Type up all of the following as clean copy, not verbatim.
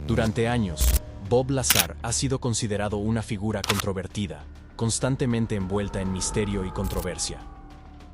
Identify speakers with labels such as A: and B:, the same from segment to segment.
A: Durante años, Bob Lazar ha sido considerado una figura controvertida, constantemente envuelta en misterio y controversia.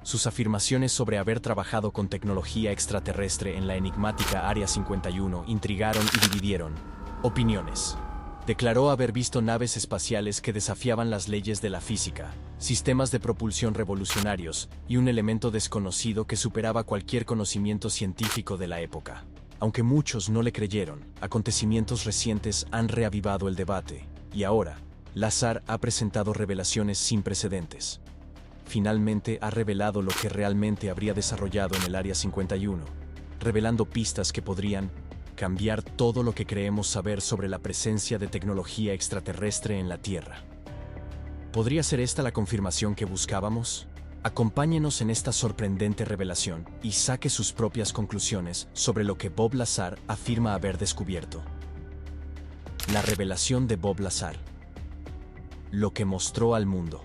A: Sus afirmaciones sobre haber trabajado con tecnología extraterrestre en la enigmática Área 51 intrigaron y dividieron opiniones. Declaró haber visto naves espaciales que desafiaban las leyes de la física, sistemas de propulsión revolucionarios y un elemento desconocido que superaba cualquier conocimiento científico de la época. Aunque muchos no le creyeron, acontecimientos recientes han reavivado el debate, y ahora, Lazar ha presentado revelaciones sin precedentes. Finalmente ha revelado lo que realmente habría desarrollado en el Área 51, revelando pistas que podrían cambiar todo lo que creemos saber sobre la presencia de tecnología extraterrestre en la Tierra. ¿Podría ser esta la confirmación que buscábamos? Acompáñenos en esta sorprendente revelación y saque sus propias conclusiones sobre lo que Bob Lazar afirma haber descubierto. La revelación de Bob Lazar. Lo que mostró al mundo.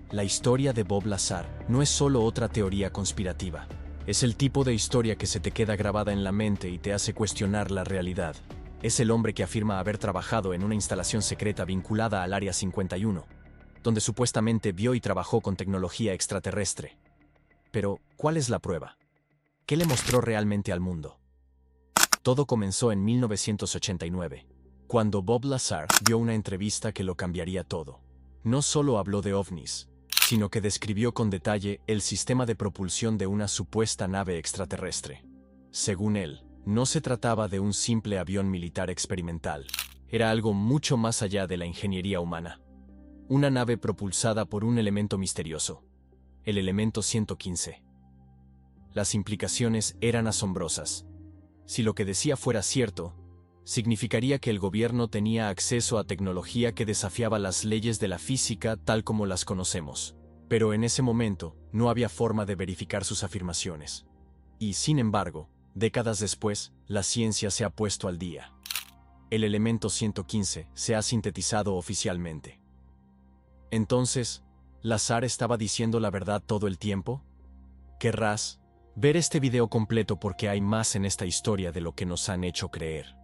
A: La historia de Bob Lazar no es solo otra teoría conspirativa. Es el tipo de historia que se te queda grabada en la mente y te hace cuestionar la realidad. Es el hombre que afirma haber trabajado en una instalación secreta vinculada al Área 51, donde supuestamente vio y trabajó con tecnología extraterrestre. Pero, ¿cuál es la prueba? ¿Qué le mostró realmente al mundo? Todo comenzó en 1989, cuando Bob Lazar dio una entrevista que lo cambiaría todo. No solo habló de ovnis, sino que describió con detalle el sistema de propulsión de una supuesta nave extraterrestre. Según él, no se trataba de un simple avión militar experimental, era algo mucho más allá de la ingeniería humana. Una nave propulsada por un elemento misterioso, el elemento 115. Las implicaciones eran asombrosas. Si lo que decía fuera cierto, significaría que el gobierno tenía acceso a tecnología que desafiaba las leyes de la física tal como las conocemos. Pero en ese momento, no había forma de verificar sus afirmaciones. Y, sin embargo, décadas después, la ciencia se ha puesto al día. El elemento 115 se ha sintetizado oficialmente. Entonces, ¿Lazar estaba diciendo la verdad todo el tiempo? Querrás ver este video completo porque hay más en esta historia de lo que nos han hecho creer.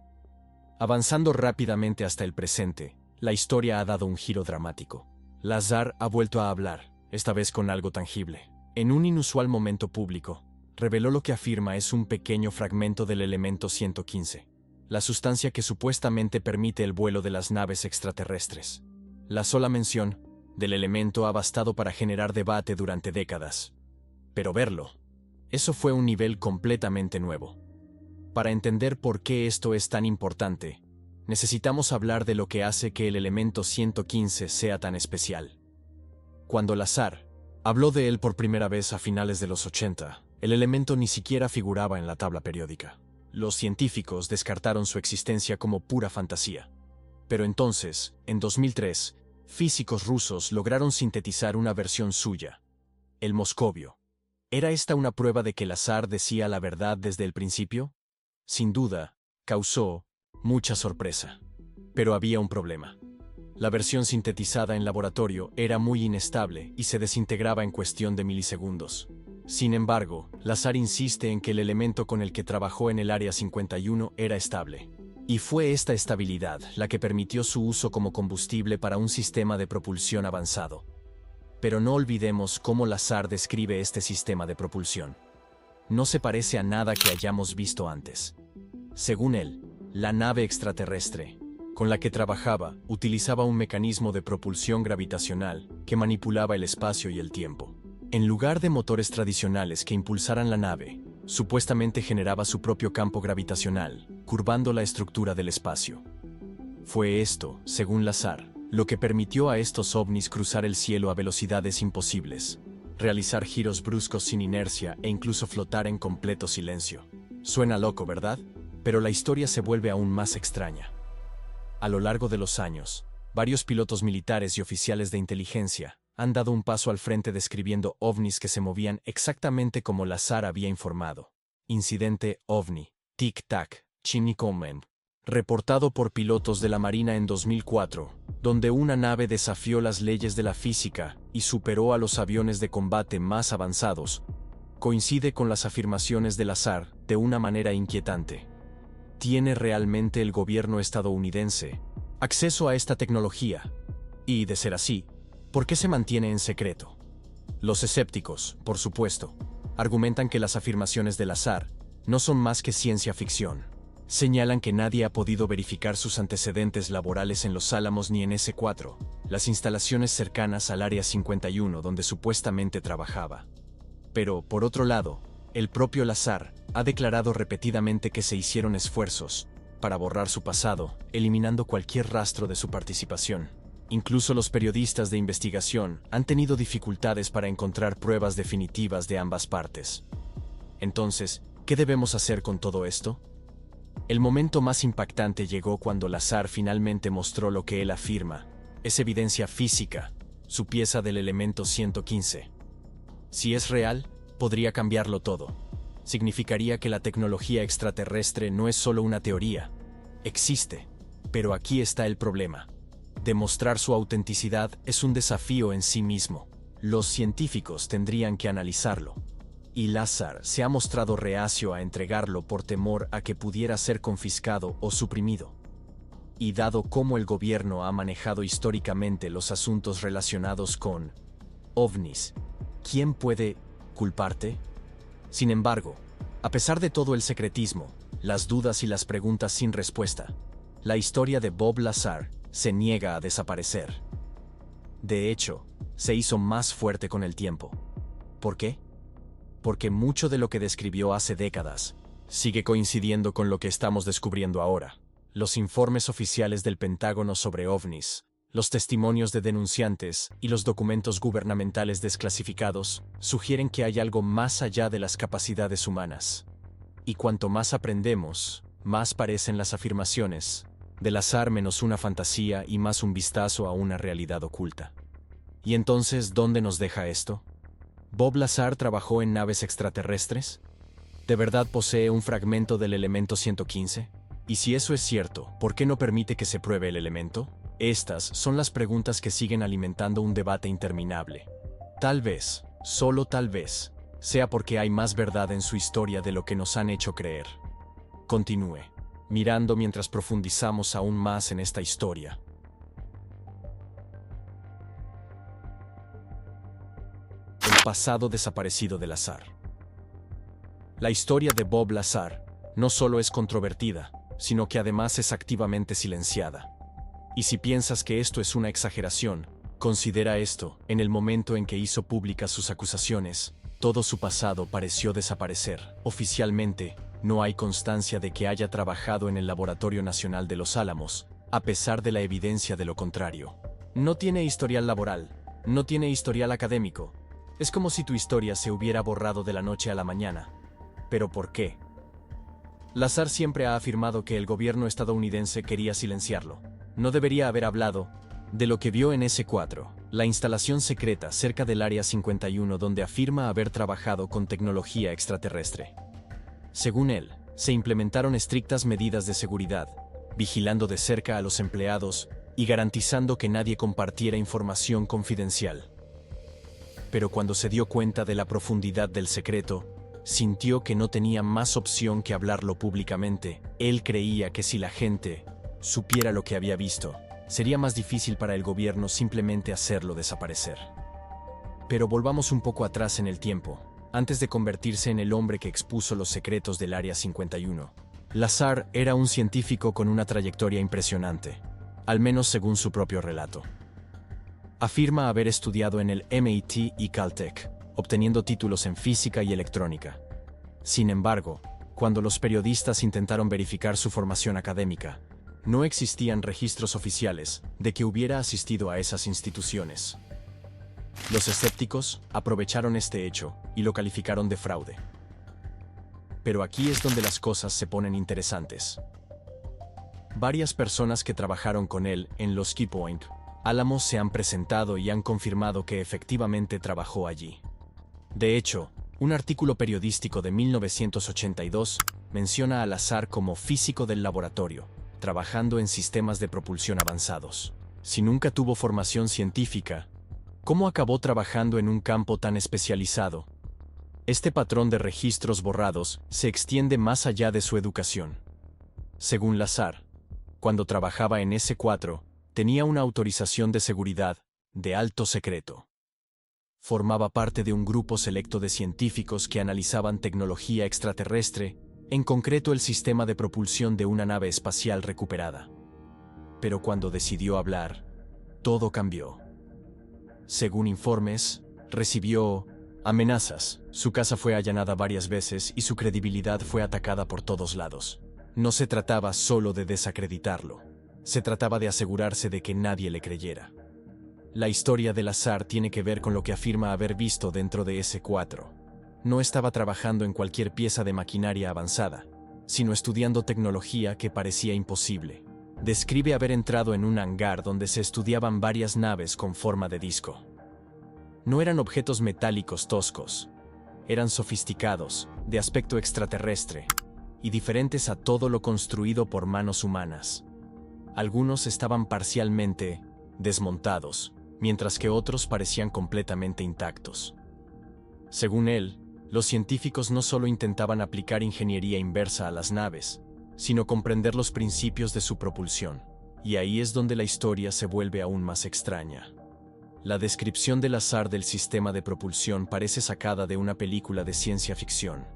A: Avanzando rápidamente hasta el presente, la historia ha dado un giro dramático. Lazar ha vuelto a hablar, esta vez con algo tangible. En un inusual momento público, reveló lo que afirma es un pequeño fragmento del elemento 115, la sustancia que supuestamente permite el vuelo de las naves extraterrestres. La sola mención del elemento ha bastado para generar debate durante décadas. Pero verlo, eso fue un nivel completamente nuevo. Para entender por qué esto es tan importante, necesitamos hablar de lo que hace que el elemento 115 sea tan especial. Cuando Lazar habló de él por primera vez a finales de los 80, el elemento ni siquiera figuraba en la tabla periódica. Los científicos descartaron su existencia como pura fantasía. Pero entonces, en 2003, físicos rusos lograron sintetizar una versión suya, el moscovio. ¿Era esta una prueba de que Lazar decía la verdad desde el principio? Sin duda, causó mucha sorpresa. Pero había un problema. La versión sintetizada en laboratorio era muy inestable y se desintegraba en cuestión de milisegundos. Sin embargo, Lazar insiste en que el elemento con el que trabajó en el Área 51 era estable. Y fue esta estabilidad la que permitió su uso como combustible para un sistema de propulsión avanzado. Pero no olvidemos cómo Lazar describe este sistema de propulsión. No se parece a nada que hayamos visto antes. Según él, la nave extraterrestre con la que trabajaba utilizaba un mecanismo de propulsión gravitacional que manipulaba el espacio y el tiempo. En lugar de motores tradicionales que impulsaran la nave, supuestamente generaba su propio campo gravitacional, curvando la estructura del espacio. Fue esto, según Lazar, lo que permitió a estos ovnis cruzar el cielo a velocidades imposibles, realizar giros bruscos sin inercia e incluso flotar en completo silencio. Suena loco, ¿verdad? Pero la historia se vuelve aún más extraña. A lo largo de los años, varios pilotos militares y oficiales de inteligencia han dado un paso al frente describiendo ovnis que se movían exactamente como Lazar había informado. Incidente OVNI, Tic-Tac, Chimney-Coleman, reportado por pilotos de la Marina en 2004, donde una nave desafió las leyes de la física y superó a los aviones de combate más avanzados, coincide con las afirmaciones de Lazar de una manera inquietante. ¿Tiene realmente el gobierno estadounidense acceso a esta tecnología? Y, de ser así, ¿por qué se mantiene en secreto? Los escépticos, por supuesto, argumentan que las afirmaciones de Lazar no son más que ciencia ficción. Señalan que nadie ha podido verificar sus antecedentes laborales en Los Álamos ni en S4, las instalaciones cercanas al Área 51 donde supuestamente trabajaba. Pero, por otro lado, el propio Lazar ha declarado repetidamente que se hicieron esfuerzos para borrar su pasado, eliminando cualquier rastro de su participación. Incluso los periodistas de investigación han tenido dificultades para encontrar pruebas definitivas de ambas partes. Entonces, ¿qué debemos hacer con todo esto? El momento más impactante llegó cuando Lazar finalmente mostró lo que él afirma. Es evidencia física, su pieza del elemento 115. Si es real, podría cambiarlo todo. Significaría que la tecnología extraterrestre no es solo una teoría. Existe. Pero aquí está el problema. Demostrar su autenticidad es un desafío en sí mismo. Los científicos tendrían que analizarlo. Y Lazar se ha mostrado reacio a entregarlo por temor a que pudiera ser confiscado o suprimido. Y dado cómo el gobierno ha manejado históricamente los asuntos relacionados con ovnis, ¿quién puede culparte? Sin embargo, a pesar de todo el secretismo, las dudas y las preguntas sin respuesta, la historia de Bob Lazar se niega a desaparecer. De hecho, se hizo más fuerte con el tiempo. ¿Por qué? Porque mucho de lo que describió hace décadas sigue coincidiendo con lo que estamos descubriendo ahora. Los informes oficiales del Pentágono sobre ovnis, los testimonios de denunciantes y los documentos gubernamentales desclasificados sugieren que hay algo más allá de las capacidades humanas. Y cuanto más aprendemos, más parecen las afirmaciones de Lazar menos una fantasía y más un vistazo a una realidad oculta. ¿Y entonces dónde nos deja esto? ¿Bob Lazar trabajó en naves extraterrestres? ¿De verdad posee un fragmento del elemento 115? Y si eso es cierto, ¿por qué no permite que se pruebe el elemento? Estas son las preguntas que siguen alimentando un debate interminable. Tal vez, solo tal vez, sea porque hay más verdad en su historia de lo que nos han hecho creer. Continúe, mirando mientras profundizamos aún más en esta historia. El pasado desaparecido de Lazar. La historia de Bob Lazar no solo es controvertida, sino que además es activamente silenciada. Y si piensas que esto es una exageración, considera esto: en el momento en que hizo públicas sus acusaciones, todo su pasado pareció desaparecer. Oficialmente, no hay constancia de que haya trabajado en el Laboratorio Nacional de Los Álamos, a pesar de la evidencia de lo contrario. No tiene historial laboral, no tiene historial académico. Es como si tu historia se hubiera borrado de la noche a la mañana. ¿Pero por qué? Lazar siempre ha afirmado que el gobierno estadounidense quería silenciarlo. No debería haber hablado de lo que vio en S4, la instalación secreta cerca del Área 51 donde afirma haber trabajado con tecnología extraterrestre. Según él, se implementaron estrictas medidas de seguridad, vigilando de cerca a los empleados y garantizando que nadie compartiera información confidencial. Pero cuando se dio cuenta de la profundidad del secreto, sintió que no tenía más opción que hablarlo públicamente. Él creía que si la gente supiera lo que había visto, sería más difícil para el gobierno simplemente hacerlo desaparecer. Pero volvamos un poco atrás en el tiempo, antes de convertirse en el hombre que expuso los secretos del Área 51. Lazar era un científico con una trayectoria impresionante, al menos según su propio relato. Afirma haber estudiado en el MIT y Caltech, obteniendo títulos en física y electrónica. Sin embargo, cuando los periodistas intentaron verificar su formación académica, no existían registros oficiales de que hubiera asistido a esas instituciones. Los escépticos aprovecharon este hecho y lo calificaron de fraude. Pero aquí es donde las cosas se ponen interesantes. Varias personas que trabajaron con él en Los Álamos se han presentado y han confirmado que efectivamente trabajó allí. De hecho, un artículo periodístico de 1982 menciona a Lazar como físico del laboratorio, trabajando en sistemas de propulsión avanzados. Si nunca tuvo formación científica, ¿cómo acabó trabajando en un campo tan especializado? Este patrón de registros borrados se extiende más allá de su educación. Según Lazar, cuando trabajaba en S4, tenía una autorización de seguridad de alto secreto. Formaba parte de un grupo selecto de científicos que analizaban tecnología extraterrestre, en concreto el sistema de propulsión de una nave espacial recuperada. Pero cuando decidió hablar, todo cambió. Según informes, recibió amenazas, su casa fue allanada varias veces y su credibilidad fue atacada por todos lados. No se trataba solo de desacreditarlo, se trataba de asegurarse de que nadie le creyera. La historia de Lazar tiene que ver con lo que afirma haber visto dentro de S4. No estaba trabajando en cualquier pieza de maquinaria avanzada, sino estudiando tecnología que parecía imposible. Describe haber entrado en un hangar donde se estudiaban varias naves con forma de disco. No eran objetos metálicos toscos, eran sofisticados, de aspecto extraterrestre, y diferentes a todo lo construido por manos humanas. Algunos estaban parcialmente desmontados, mientras que otros parecían completamente intactos. Según él, los científicos no solo intentaban aplicar ingeniería inversa a las naves, sino comprender los principios de su propulsión, y ahí es donde la historia se vuelve aún más extraña. La descripción del Lazar del sistema de propulsión parece sacada de una película de ciencia ficción.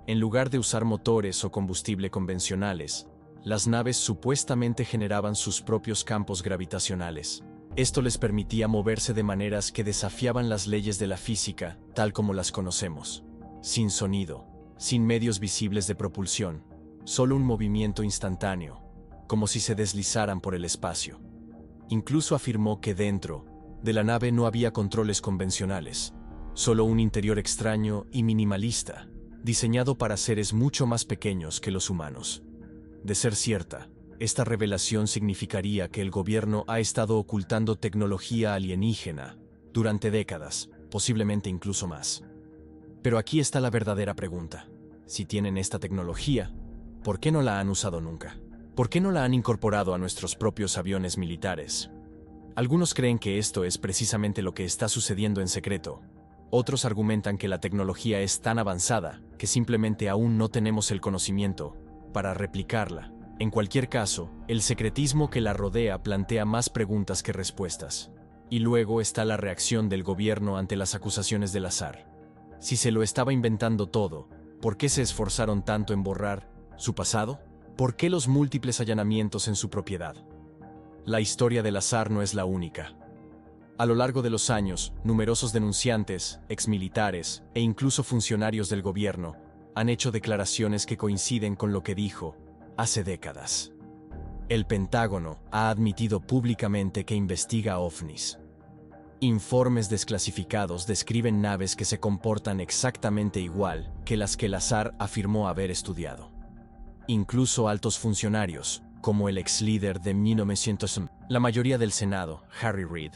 A: En lugar de usar motores o combustible convencionales, las naves supuestamente generaban sus propios campos gravitacionales. Esto les permitía moverse de maneras que desafiaban las leyes de la física, tal como las conocemos. Sin sonido, sin medios visibles de propulsión, solo un movimiento instantáneo, como si se deslizaran por el espacio. Incluso afirmó que dentro de la nave no había controles convencionales, solo un interior extraño y minimalista, diseñado para seres mucho más pequeños que los humanos. De ser cierta, esta revelación significaría que el gobierno ha estado ocultando tecnología alienígena durante décadas, posiblemente incluso más. Pero aquí está la verdadera pregunta. Si tienen esta tecnología, ¿por qué no la han usado nunca? ¿Por qué no la han incorporado a nuestros propios aviones militares? Algunos creen que esto es precisamente lo que está sucediendo en secreto. Otros argumentan que la tecnología es tan avanzada que simplemente aún no tenemos el conocimiento para replicarla. En cualquier caso, el secretismo que la rodea plantea más preguntas que respuestas. Y luego está la reacción del gobierno ante las acusaciones de Lazar. Si se lo estaba inventando todo, ¿por qué se esforzaron tanto en borrar su pasado? ¿Por qué los múltiples allanamientos en su propiedad? La historia de Lazar no es la única. A lo largo de los años, numerosos denunciantes, exmilitares e incluso funcionarios del gobierno han hecho declaraciones que coinciden con lo que dijo hace décadas. El Pentágono ha admitido públicamente que investiga ovnis. Informes desclasificados describen naves que se comportan exactamente igual que las que Lazar afirmó haber estudiado. Incluso altos funcionarios, como el ex líder de 1900, la mayoría del Senado, Harry Reid,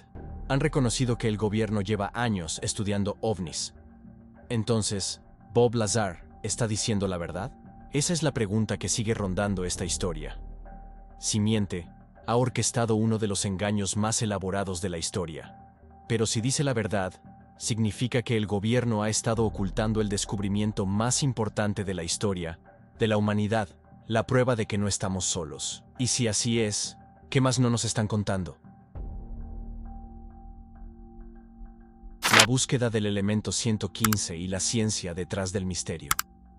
A: han reconocido que el gobierno lleva años estudiando ovnis. Entonces, ¿Bob Lazar está diciendo la verdad? Esa es la pregunta que sigue rondando esta historia. Si miente, ha orquestado uno de los engaños más elaborados de la historia. Pero si dice la verdad, significa que el gobierno ha estado ocultando el descubrimiento más importante de la historia, de la humanidad, la prueba de que no estamos solos. Y si así es, ¿qué más no nos están contando? La búsqueda del elemento 115 y la ciencia detrás del misterio.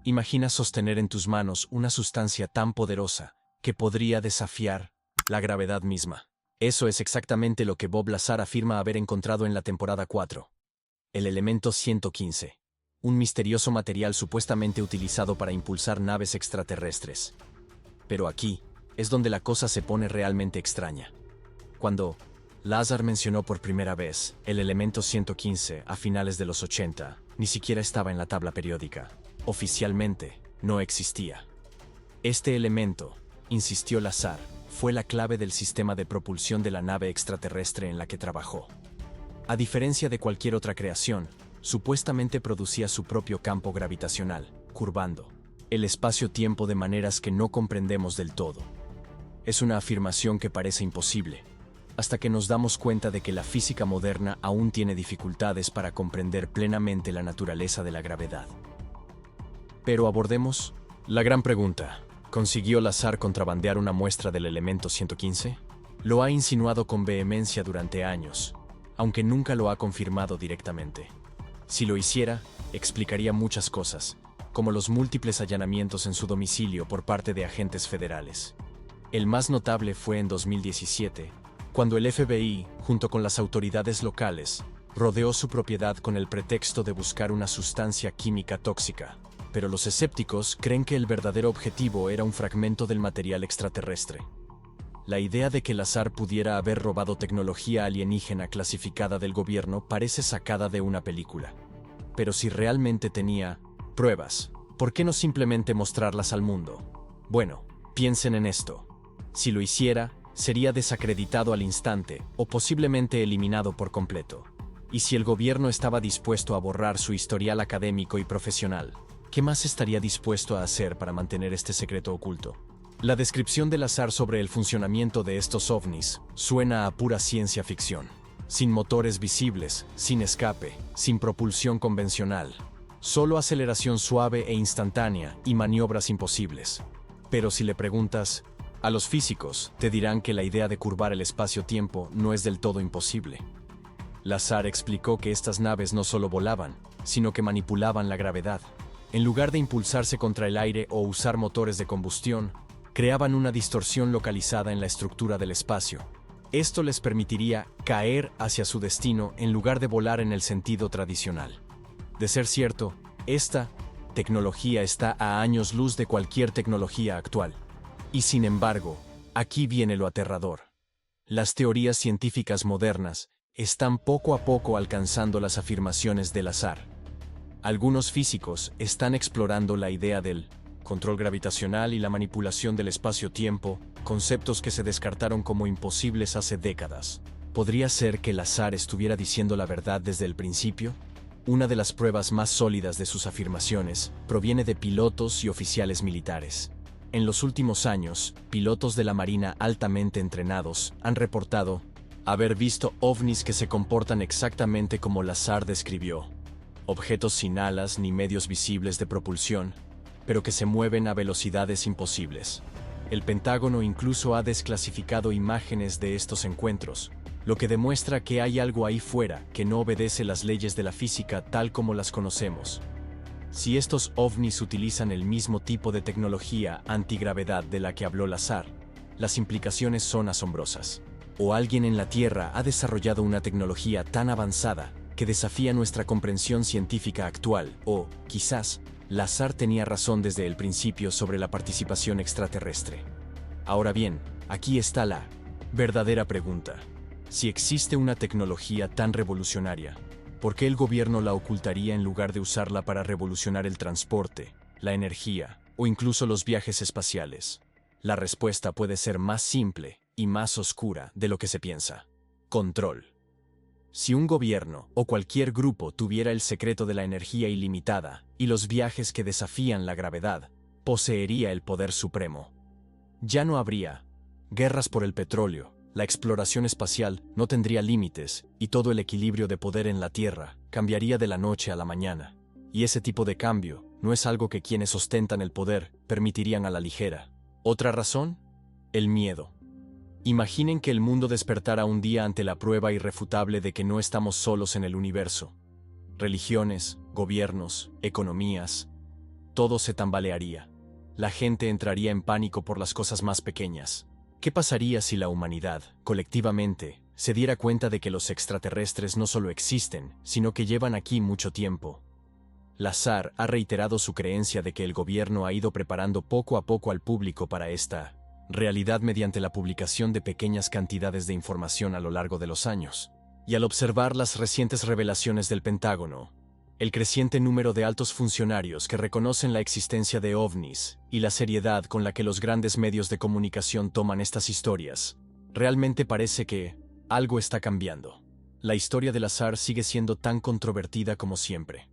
A: Imagina sostener en tus manos una sustancia tan poderosa que podría desafiar la gravedad misma. Eso es exactamente lo que Bob Lazar afirma haber encontrado en la temporada 4. El elemento 115. Un misterioso material supuestamente utilizado para impulsar naves extraterrestres. Pero aquí es donde la cosa se pone realmente extraña. Cuando Lazar mencionó por primera vez el elemento 115 a finales de los 80, ni siquiera estaba en la tabla periódica. Oficialmente, no existía. Este elemento, insistió Lazar, fue la clave del sistema de propulsión de la nave extraterrestre en la que trabajó. A diferencia de cualquier otra creación, supuestamente producía su propio campo gravitacional, curvando el espacio-tiempo de maneras que no comprendemos del todo. Es una afirmación que parece imposible, hasta que nos damos cuenta de que la física moderna aún tiene dificultades para comprender plenamente la naturaleza de la gravedad. Pero abordemos la gran pregunta. ¿Consiguió Lazar contrabandear una muestra del elemento 115? Lo ha insinuado con vehemencia durante años, aunque nunca lo ha confirmado directamente. Si lo hiciera, explicaría muchas cosas, como los múltiples allanamientos en su domicilio por parte de agentes federales. El más notable fue en 2017, cuando el FBI, junto con las autoridades locales, rodeó su propiedad con el pretexto de buscar una sustancia química tóxica. Pero los escépticos creen que el verdadero objetivo era un fragmento del material extraterrestre. La idea de que Lazar pudiera haber robado tecnología alienígena clasificada del gobierno parece sacada de una película. Pero si realmente tenía pruebas, ¿por qué no simplemente mostrarlas al mundo? Bueno, piensen en esto. Si lo hiciera, sería desacreditado al instante o posiblemente eliminado por completo. Y si el gobierno estaba dispuesto a borrar su historial académico y profesional, ¿qué más estaría dispuesto a hacer para mantener este secreto oculto? La descripción de Lazar sobre el funcionamiento de estos ovnis suena a pura ciencia ficción. Sin motores visibles, sin escape, sin propulsión convencional. Solo aceleración suave e instantánea y maniobras imposibles. Pero si le preguntas a los físicos, te dirán que la idea de curvar el espacio-tiempo no es del todo imposible. Lazar explicó que estas naves no solo volaban, sino que manipulaban la gravedad. En lugar de impulsarse contra el aire o usar motores de combustión, creaban una distorsión localizada en la estructura del espacio. Esto les permitiría caer hacia su destino en lugar de volar en el sentido tradicional. De ser cierto, esta tecnología está a años luz de cualquier tecnología actual. Y sin embargo, aquí viene lo aterrador. Las teorías científicas modernas están poco a poco alcanzando las afirmaciones de Lazar. Algunos físicos están explorando la idea del control gravitacional y la manipulación del espacio-tiempo, conceptos que se descartaron como imposibles hace décadas. ¿Podría ser que Lazar estuviera diciendo la verdad desde el principio? Una de las pruebas más sólidas de sus afirmaciones proviene de pilotos y oficiales militares. En los últimos años, pilotos de la Marina altamente entrenados han reportado haber visto ovnis que se comportan exactamente como Lazar describió. Objetos sin alas ni medios visibles de propulsión, pero que se mueven a velocidades imposibles. El Pentágono incluso ha desclasificado imágenes de estos encuentros, lo que demuestra que hay algo ahí fuera que no obedece las leyes de la física tal como las conocemos. Si estos ovnis utilizan el mismo tipo de tecnología antigravedad de la que habló Lazar, las implicaciones son asombrosas. O alguien en la Tierra ha desarrollado una tecnología tan avanzada que desafía nuestra comprensión científica actual, o, quizás, Lazar tenía razón desde el principio sobre la participación extraterrestre. Ahora bien, aquí está la verdadera pregunta. Si existe una tecnología tan revolucionaria, ¿por qué el gobierno la ocultaría en lugar de usarla para revolucionar el transporte, la energía o incluso los viajes espaciales? La respuesta puede ser más simple y más oscura de lo que se piensa. Control. Si un gobierno o cualquier grupo tuviera el secreto de la energía ilimitada y los viajes que desafían la gravedad, poseería el poder supremo. Ya no habría guerras por el petróleo, la exploración espacial no tendría límites y todo el equilibrio de poder en la Tierra cambiaría de la noche a la mañana. Y ese tipo de cambio no es algo que quienes ostentan el poder permitirían a la ligera. ¿Otra razón? El miedo. Imaginen que el mundo despertara un día ante la prueba irrefutable de que no estamos solos en el universo. Religiones, gobiernos, economías, todo se tambalearía. La gente entraría en pánico por las cosas más pequeñas. ¿Qué pasaría si la humanidad, colectivamente, se diera cuenta de que los extraterrestres no solo existen, sino que llevan aquí mucho tiempo? Lazar ha reiterado su creencia de que el gobierno ha ido preparando poco a poco al público para esta realidad mediante la publicación de pequeñas cantidades de información a lo largo de los años. Y al observar las recientes revelaciones del Pentágono, el creciente número de altos funcionarios que reconocen la existencia de ovnis y la seriedad con la que los grandes medios de comunicación toman estas historias, realmente parece que algo está cambiando. La historia de Lazar sigue siendo tan controvertida como siempre.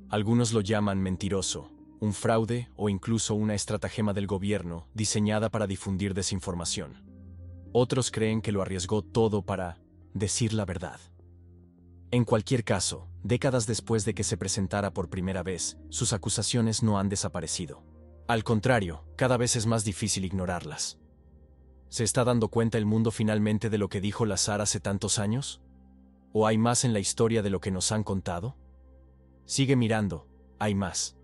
A: Algunos lo llaman mentiroso, un fraude o incluso una estratagema del gobierno diseñada para difundir desinformación. Otros creen que lo arriesgó todo para decir la verdad. En cualquier caso, décadas después de que se presentara por primera vez, sus acusaciones no han desaparecido. Al contrario, cada vez es más difícil ignorarlas. ¿Se está dando cuenta el mundo finalmente de lo que dijo Lazar hace tantos años? ¿O hay más en la historia de lo que nos han contado? Sigue mirando, hay más.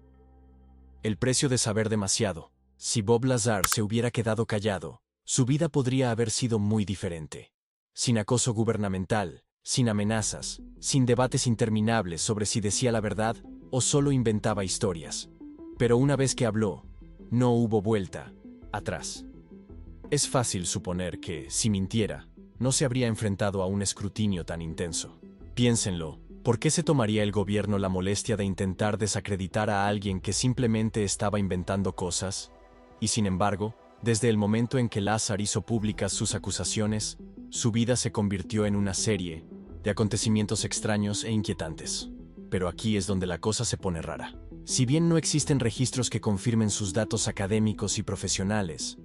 A: El precio de saber demasiado. Si Bob Lazar se hubiera quedado callado, su vida podría haber sido muy diferente. Sin acoso gubernamental, sin amenazas, sin debates interminables sobre si decía la verdad o solo inventaba historias. Pero una vez que habló, no hubo vuelta atrás. Es fácil suponer que, si mintiera, no se habría enfrentado a un escrutinio tan intenso. Piénsenlo, ¿por qué se tomaría el gobierno la molestia de intentar desacreditar a alguien que simplemente estaba inventando cosas? Y sin embargo, desde el momento en que Lazar hizo públicas sus acusaciones, su vida se convirtió en una serie de acontecimientos extraños e inquietantes. Pero aquí es donde la cosa se pone rara. Si bien no existen registros que confirmen sus datos académicos y profesionales,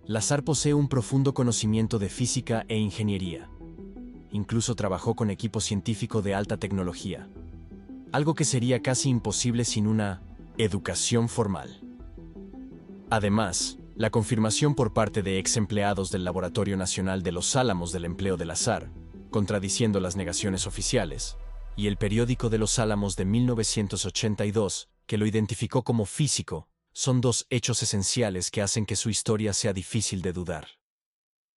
A: Lazar posee un profundo conocimiento de física e ingeniería. Incluso trabajó con equipo científico de alta tecnología, algo que sería casi imposible sin una educación formal. Además, la confirmación por parte de ex empleados del Laboratorio Nacional de los Álamos del empleo de Lazar, contradiciendo las negaciones oficiales, y el periódico de los Álamos de 1982, que lo identificó como físico, son dos hechos esenciales que hacen que su historia sea difícil de dudar.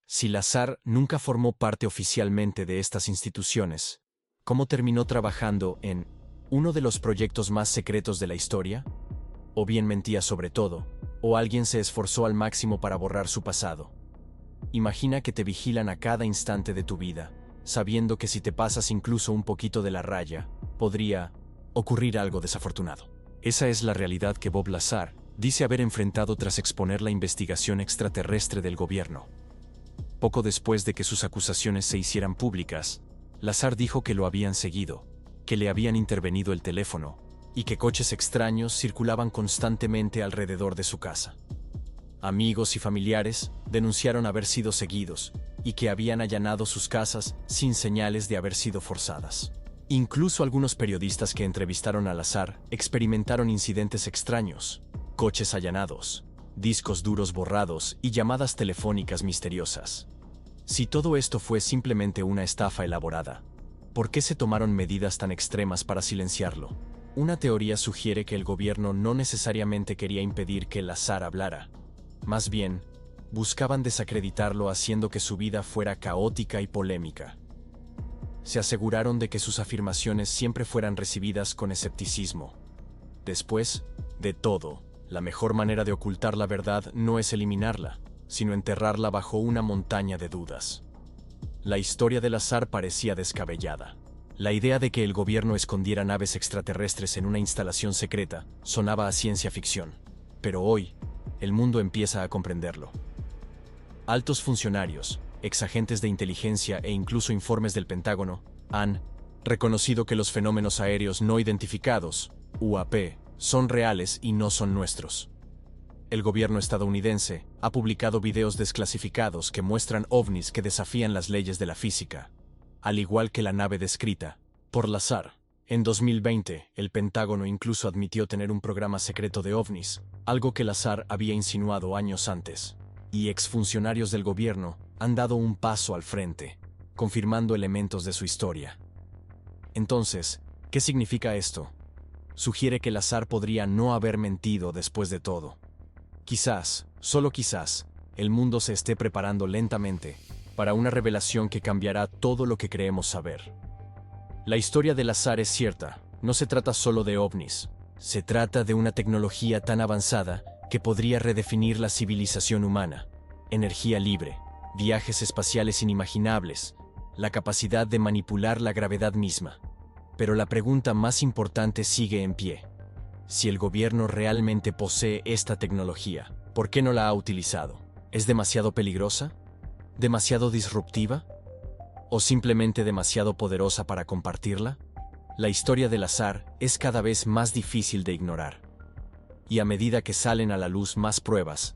A: Si Lazar nunca formó parte oficialmente de estas instituciones, ¿cómo terminó trabajando en uno de los proyectos más secretos de la historia? ¿O bien mentía sobre todo, o alguien se esforzó al máximo para borrar su pasado? Imagina que te vigilan a cada instante de tu vida, sabiendo que si te pasas incluso un poquito de la raya, podría ocurrir algo desafortunado. Esa es la realidad que Bob Lazar dice haber enfrentado tras exponer la investigación extraterrestre del gobierno. Poco después de que sus acusaciones se hicieran públicas, Lazar dijo que lo habían seguido, que le habían intervenido el teléfono, y que coches extraños circulaban constantemente alrededor de su casa. Amigos y familiares denunciaron haber sido seguidos, y que habían allanado sus casas sin señales de haber sido forzadas. Incluso algunos periodistas que entrevistaron a Lazar experimentaron incidentes extraños: coches allanados, discos duros borrados y llamadas telefónicas misteriosas. Si todo esto fue simplemente una estafa elaborada, ¿por qué se tomaron medidas tan extremas para silenciarlo? Una teoría sugiere que el gobierno no necesariamente quería impedir que Lazar hablara. Más bien, buscaban desacreditarlo haciendo que su vida fuera caótica y polémica. Se aseguraron de que sus afirmaciones siempre fueran recibidas con escepticismo. Después de todo, la mejor manera de ocultar la verdad no es eliminarla, sino enterrarla bajo una montaña de dudas. La historia de Lazar parecía descabellada. La idea de que el gobierno escondiera naves extraterrestres en una instalación secreta sonaba a ciencia ficción. Pero hoy, el mundo empieza a comprenderlo. Altos funcionarios, exagentes de inteligencia e incluso informes del Pentágono han reconocido que los fenómenos aéreos no identificados, UAP, son reales y no son nuestros. El gobierno estadounidense ha publicado videos desclasificados que muestran ovnis que desafían las leyes de la física, al igual que la nave descrita por Lazar. En 2020, el Pentágono incluso admitió tener un programa secreto de ovnis, algo que Lazar había insinuado años antes. Y exfuncionarios del gobierno han dado un paso al frente, confirmando elementos de su historia. Entonces, ¿qué significa esto? Sugiere que Lazar podría no haber mentido después de todo. Quizás, solo quizás, el mundo se esté preparando lentamente para una revelación que cambiará todo lo que creemos saber. La historia de Lazar es cierta, no se trata solo de ovnis. Se trata de una tecnología tan avanzada que podría redefinir la civilización humana. Energía libre, viajes espaciales inimaginables, la capacidad de manipular la gravedad misma. Pero la pregunta más importante sigue en pie. Si el gobierno realmente posee esta tecnología, ¿por qué no la ha utilizado? ¿Es demasiado peligrosa? ¿Demasiado disruptiva? ¿O simplemente demasiado poderosa para compartirla? La historia de Lazar es cada vez más difícil de ignorar. Y a medida que salen a la luz más pruebas,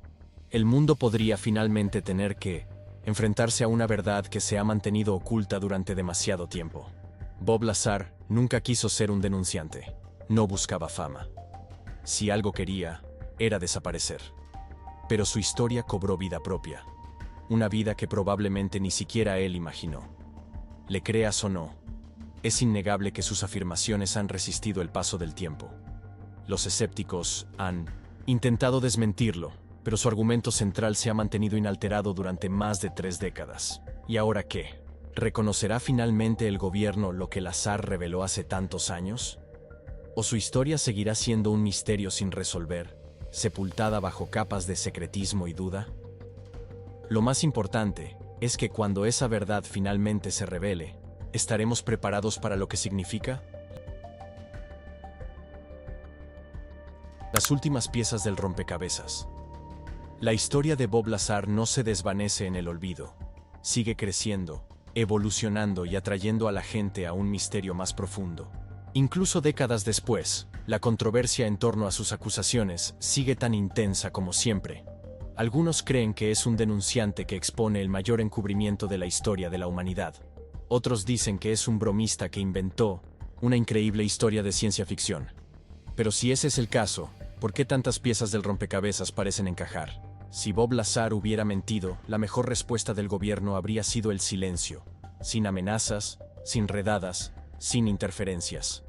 A: el mundo podría finalmente tener que enfrentarse a una verdad que se ha mantenido oculta durante demasiado tiempo. Bob Lazar nunca quiso ser un denunciante. No buscaba fama. Si algo quería, era desaparecer. Pero su historia cobró vida propia. Una vida que probablemente ni siquiera él imaginó. Le creas o no, es innegable que sus afirmaciones han resistido el paso del tiempo. Los escépticos han intentado desmentirlo, pero su argumento central se ha mantenido inalterado durante más de 3 décadas. ¿Y ahora qué? ¿Reconocerá finalmente el gobierno lo que Lazar reveló hace tantos años? ¿O su historia seguirá siendo un misterio sin resolver, sepultada bajo capas de secretismo y duda? Lo más importante es que cuando esa verdad finalmente se revele, ¿estaremos preparados para lo que significa? Las últimas piezas del rompecabezas. La historia de Bob Lazar no se desvanece en el olvido. Sigue creciendo, evolucionando y atrayendo a la gente a un misterio más profundo. Incluso décadas después, la controversia en torno a sus acusaciones sigue tan intensa como siempre. Algunos creen que es un denunciante que expone el mayor encubrimiento de la historia de la humanidad. Otros dicen que es un bromista que inventó una increíble historia de ciencia ficción. Pero si ese es el caso, ¿por qué tantas piezas del rompecabezas parecen encajar? Si Bob Lazar hubiera mentido, la mejor respuesta del gobierno habría sido el silencio, sin amenazas, sin redadas, sin interferencias,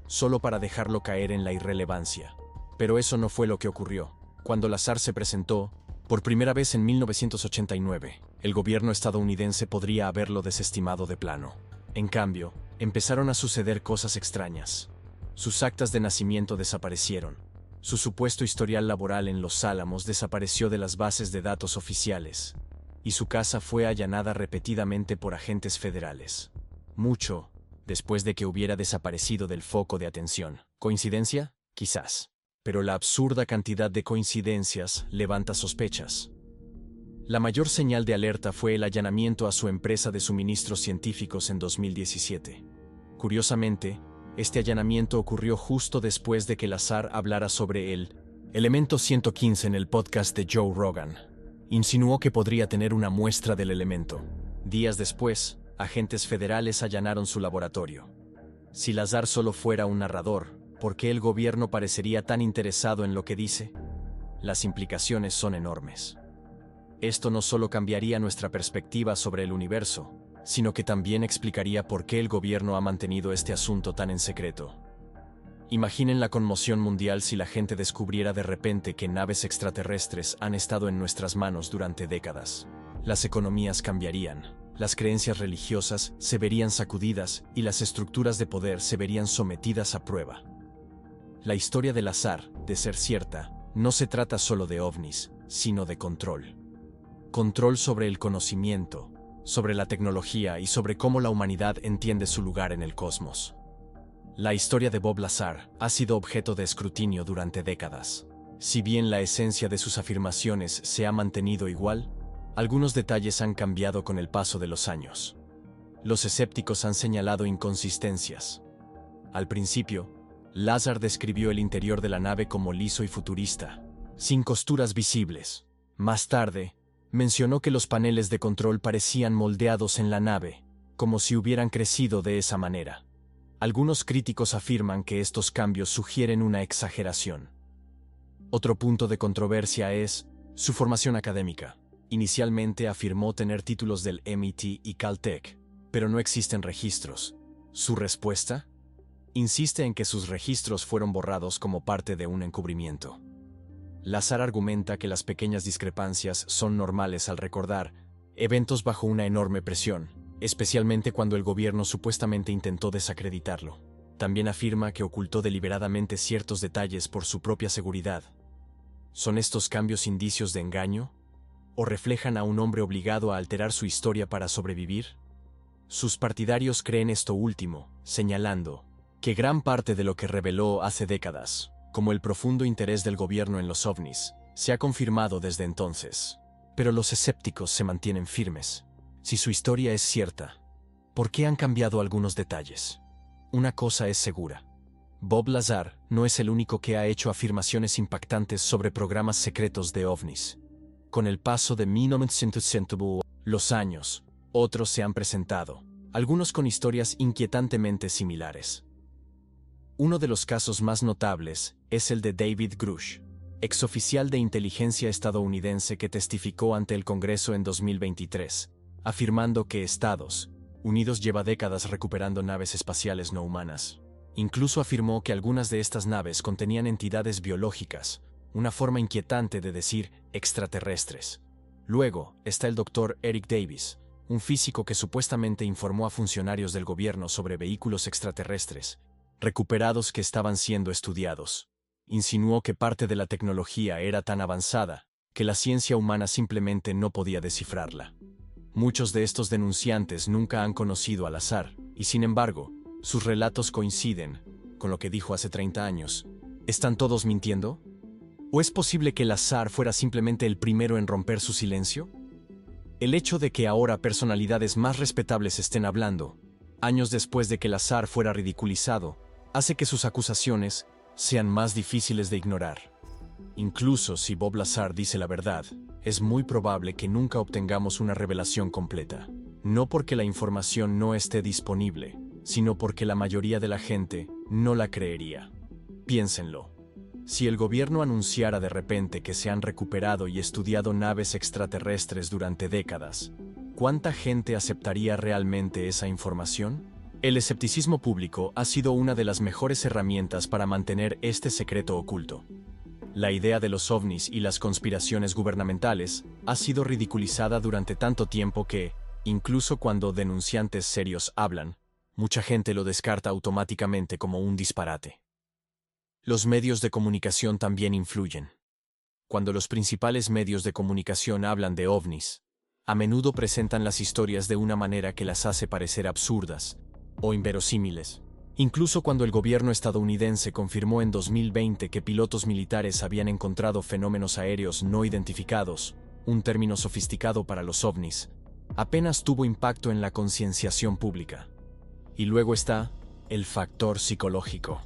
A: solo para dejarlo caer en la irrelevancia. Pero eso no fue lo que ocurrió. Cuando Lazar se presentó, por primera vez en 1989, el gobierno estadounidense podría haberlo desestimado de plano. En cambio, empezaron a suceder cosas extrañas. Sus actas de nacimiento desaparecieron. Su supuesto historial laboral en Los Álamos desapareció de las bases de datos oficiales. Y su casa fue allanada repetidamente por agentes federales. Mucho después de que hubiera desaparecido del foco de atención. ¿Coincidencia? Quizás. Pero la absurda cantidad de coincidencias levanta sospechas. La mayor señal de alerta fue el allanamiento a su empresa de suministros científicos en 2017. Curiosamente, este allanamiento ocurrió justo después de que Lazar hablara sobre el elemento 115 en el podcast de Joe Rogan. Insinuó que podría tener una muestra del elemento. Días después, agentes federales allanaron su laboratorio. Si Lazar solo fuera un narrador, ¿por qué el gobierno parecería tan interesado en lo que dice? Las implicaciones son enormes. Esto no solo cambiaría nuestra perspectiva sobre el universo, sino que también explicaría por qué el gobierno ha mantenido este asunto tan en secreto. Imaginen la conmoción mundial si la gente descubriera de repente que naves extraterrestres han estado en nuestras manos durante décadas. Las economías cambiarían, las creencias religiosas se verían sacudidas y las estructuras de poder se verían sometidas a prueba. La historia de Lazar, de ser cierta, no se trata solo de ovnis, sino de control. Control sobre el conocimiento, sobre la tecnología y sobre cómo la humanidad entiende su lugar en el cosmos. La historia de Bob Lazar ha sido objeto de escrutinio durante décadas. Si bien la esencia de sus afirmaciones se ha mantenido igual, algunos detalles han cambiado con el paso de los años. Los escépticos han señalado inconsistencias. Al principio, Lazar describió el interior de la nave como liso y futurista, sin costuras visibles. Más tarde, mencionó que los paneles de control parecían moldeados en la nave, como si hubieran crecido de esa manera. Algunos críticos afirman que estos cambios sugieren una exageración. Otro punto de controversia es su formación académica. Inicialmente afirmó tener títulos del MIT y Caltech, pero no existen registros. ¿Su respuesta? Insiste en que sus registros fueron borrados como parte de un encubrimiento. Lazar argumenta que las pequeñas discrepancias son normales al recordar eventos bajo una enorme presión, especialmente cuando el gobierno supuestamente intentó desacreditarlo. También afirma que ocultó deliberadamente ciertos detalles por su propia seguridad. ¿Son estos cambios indicios de engaño? ¿O reflejan a un hombre obligado a alterar su historia para sobrevivir? Sus partidarios creen esto último, señalando que gran parte de lo que reveló hace décadas, como el profundo interés del gobierno en los ovnis, se ha confirmado desde entonces. Pero los escépticos se mantienen firmes. Si su historia es cierta, ¿por qué han cambiado algunos detalles? Una cosa es segura. Bob Lazar no es el único que ha hecho afirmaciones impactantes sobre programas secretos de ovnis. Con el paso de 1900 los años, otros se han presentado, algunos con historias inquietantemente similares. Uno de los casos más notables es el de David Grush, exoficial de inteligencia estadounidense que testificó ante el Congreso en 2023, afirmando que Estados Unidos lleva décadas recuperando naves espaciales no humanas. Incluso afirmó que algunas de estas naves contenían entidades biológicas, una forma inquietante de decir extraterrestres. Luego está el Dr. Eric Davis, un físico que supuestamente informó a funcionarios del gobierno sobre vehículos extraterrestres recuperados que estaban siendo estudiados. Insinuó que parte de la tecnología era tan avanzada que la ciencia humana simplemente no podía descifrarla. Muchos de estos denunciantes nunca han conocido al azar, y sin embargo, sus relatos coinciden con lo que dijo hace 30 años. ¿Están todos mintiendo? ¿O es posible que el azar fuera simplemente el primero en romper su silencio? El hecho de que ahora personalidades más respetables estén hablando, años después de que el azar fuera ridiculizado, hace que sus acusaciones sean más difíciles de ignorar. Incluso si Bob Lazar dice la verdad, es muy probable que nunca obtengamos una revelación completa. No porque la información no esté disponible, sino porque la mayoría de la gente no la creería. Piénsenlo. Si el gobierno anunciara de repente que se han recuperado y estudiado naves extraterrestres durante décadas, ¿cuánta gente aceptaría realmente esa información? El escepticismo público ha sido una de las mejores herramientas para mantener este secreto oculto. La idea de los ovnis y las conspiraciones gubernamentales ha sido ridiculizada durante tanto tiempo que, incluso cuando denunciantes serios hablan, mucha gente lo descarta automáticamente como un disparate. Los medios de comunicación también influyen. Cuando los principales medios de comunicación hablan de ovnis, a menudo presentan las historias de una manera que las hace parecer absurdas o inverosímiles. Incluso cuando el gobierno estadounidense confirmó en 2020 que pilotos militares habían encontrado fenómenos aéreos no identificados, un término sofisticado para los ovnis, apenas tuvo impacto en la concienciación pública. Y luego está el factor psicológico.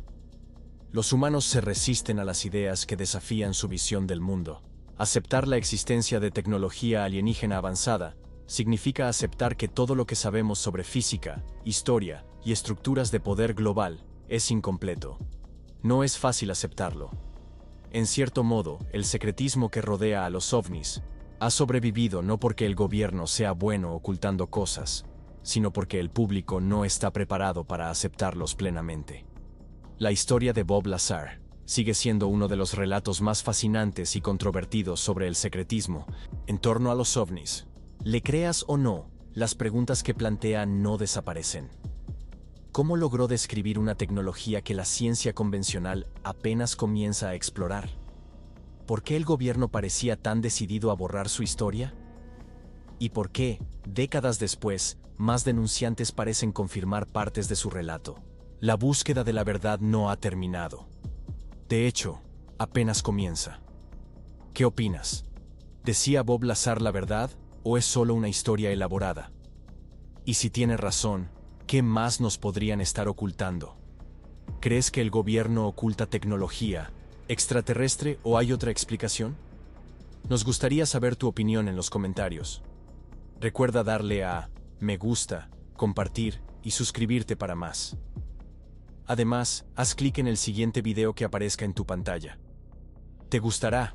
A: Los humanos se resisten a las ideas que desafían su visión del mundo. Aceptar la existencia de tecnología alienígena avanzada significa aceptar que todo lo que sabemos sobre física, historia y estructuras de poder global es incompleto. No es fácil aceptarlo. En cierto modo, el secretismo que rodea a los ovnis ha sobrevivido no porque el gobierno sea bueno ocultando cosas, sino porque el público no está preparado para aceptarlos plenamente. La historia de Bob Lazar sigue siendo uno de los relatos más fascinantes y controvertidos sobre el secretismo en torno a los ovnis. Le creas o no, las preguntas que plantea no desaparecen. ¿Cómo logró describir una tecnología que la ciencia convencional apenas comienza a explorar? ¿Por qué el gobierno parecía tan decidido a borrar su historia? ¿Y por qué, décadas después, más denunciantes parecen confirmar partes de su relato? La búsqueda de la verdad no ha terminado. De hecho, apenas comienza. ¿Qué opinas? ¿Decía Bob Lazar la verdad o es solo una historia elaborada? Y si tiene razón, ¿qué más nos podrían estar ocultando? ¿Crees que el gobierno oculta tecnología extraterrestre o hay otra explicación? Nos gustaría saber tu opinión en los comentarios. Recuerda darle a me gusta, compartir y suscribirte para más. Además, haz clic en el siguiente video que aparezca en tu pantalla. Te gustará.